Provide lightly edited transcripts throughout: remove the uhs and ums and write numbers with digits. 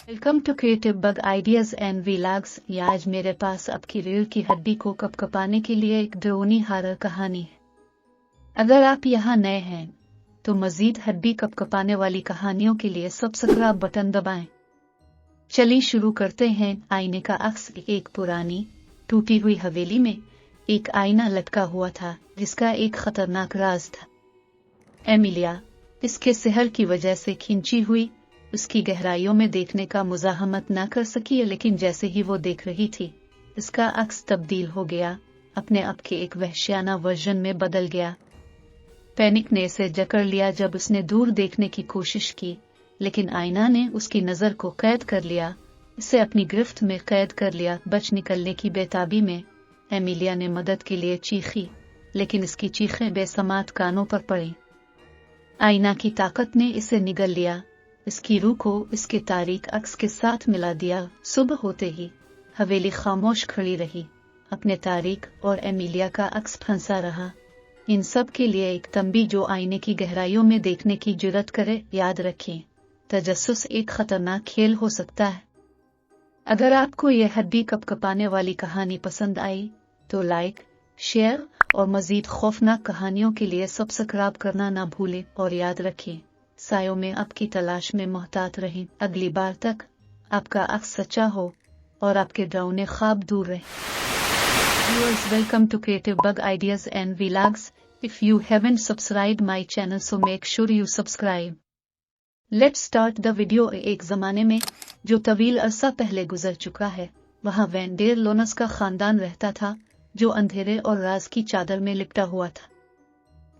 Welcome to creative bug ideas and vlogs. आज मेरे पास आपकी रीढ़ की हड्डी को कपकपाने के लिए एक ड्रोनी हॉरर कहानी है। अगर आप यहाँ नए हैं तो मजीद हड्डी कपकपाने वाली कहानियों के लिए सब्सक्राइब बटन दबाएं। चलिए शुरू करते हैं। आईने का अक्स। एक पुरानी टूटी हुई हवेली में एक आईना लटका हुआ था जिसका एक खतरनाक राज था। एमिलिया इसके सेहर की वजह से खिंची हुई उसकी गहराइयों में देखने का मुजाहमत न कर सकी, लेकिन जैसे ही वो देख रही थी इसका अक्स तब्दील हो गया, अपने आप के एक वहशियाना वर्जन में बदल गया। पैनिक ने इसे जकड़ लिया जब उसने दूर देखने की कोशिश की, लेकिन आईना ने उसकी नजर को कैद कर लिया, इसे अपनी गिरफ्त में कैद कर लिया। बच निकलने की बेताबी में एमिलिया ने मदद के लिए चीखी, लेकिन इसकी चीखें बेसमात कानों पर पड़ी। आईना की ताकत ने इसे निगल लिया, इसकी रूह को इसके तारीक अक्स के साथ मिला दिया। सुबह होते ही हवेली खामोश खड़ी रही, अपने तारीक और एमिलिया का अक्स फंसा रहा। इन सब के लिए एक तंबी जो आईने की गहराइयों में देखने की जुर्रत करे। याद रखें, तजस्सुस एक खतरनाक खेल हो सकता है। अगर आपको यह हड्डी कपकपाने वाली कहानी पसंद आई तो लाइक, शेयर और मजीद खौफनाक कहानियों के लिए सब्सक्राइब करना ना भूलें। और याद रखें, सायों में आपकी तलाश में मोहतात रहें। अगली बार तक आपका अक्स सच्चा हो और आपके डरावने ख्वाब दूर रहें। Viewers, welcome to Creative Bug Ideas and Vlogs. If you haven't subscribed my channel, so make sure you subscribe. Let's start the video. एक जमाने में जो तवील अरसा पहले गुजर चुका है, वहाँ वेंडेर लोनस का खानदान रहता था जो अंधेरे और राज की चादर में लिपटा हुआ था।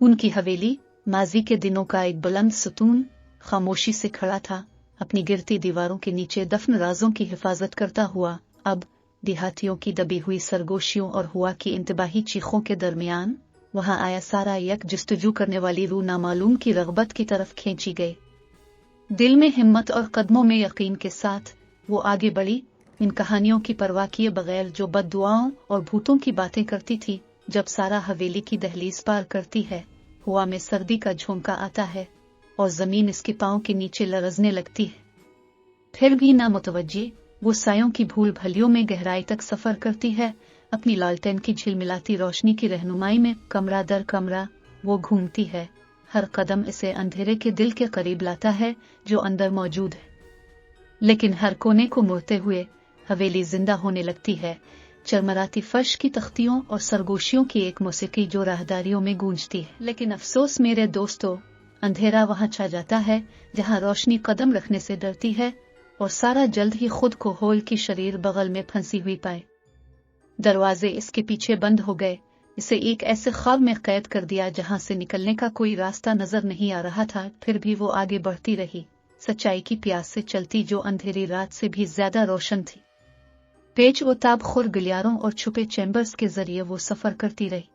उनकी हवेली माजी के दिनों का एक बुलंद सतून खामोशी से खड़ा था, अपनी गिरती दीवारों के नीचे दफन राजों की हिफाजत करता हुआ। अब देहातियों की दबी हुई सरगोशियों और हुआ की इंतबाही चीखों के दरमियान वहां आया सारा यक जस्तजू करने वाली रूह नामालूम की रगबत की तरफ खींची गई। दिल में हिम्मत और कदमों में यकीन के साथ वो आगे बढ़ी, इन कहानियों की परवाह किए बगैर जो बद्दुआओं और भूतों की बातें करती थी। जब सारा हवेली की दहलीज पार करती है, हवा में सर्दी का झोंका आता है और जमीन इसके पांव के नीचे लरजने लगती है। फिर भी ना मुतवज्जे वो सायों की भूल भलियों में गहराई तक सफर करती है। अपनी लालटेन की झिलमिलाती रोशनी की रहनुमाई में कमरा दर कमरा वो घूमती है। हर कदम इसे अंधेरे के दिल के करीब लाता है जो अंदर मौजूद है, लेकिन हर कोने को मुड़ते हुए हवेली जिंदा होने लगती है। चरमराती फर्श की तख्तियों और सरगोशियों की एक मौसीकी जो राहदारियों में गूंजती है। लेकिन अफसोस मेरे दोस्तों, अंधेरा वहां छा जाता है जहां रोशनी कदम रखने से डरती है और सारा जल्द ही खुद को होल की शरीर बगल में फंसी हुई पाए। दरवाजे इसके पीछे बंद हो गए, इसे एक ऐसे ख्वाब में कैद कर दिया जहां से निकलने का कोई रास्ता नजर नहीं आ रहा था। फिर भी वो आगे बढ़ती रही, सच्चाई की प्यास से चलती जो अंधेरी रात से भी ज्यादा रोशन थी। पेच व ताब खुर गलियारों और छुपे चैम्बर्स के जरिए वो सफर करती रही।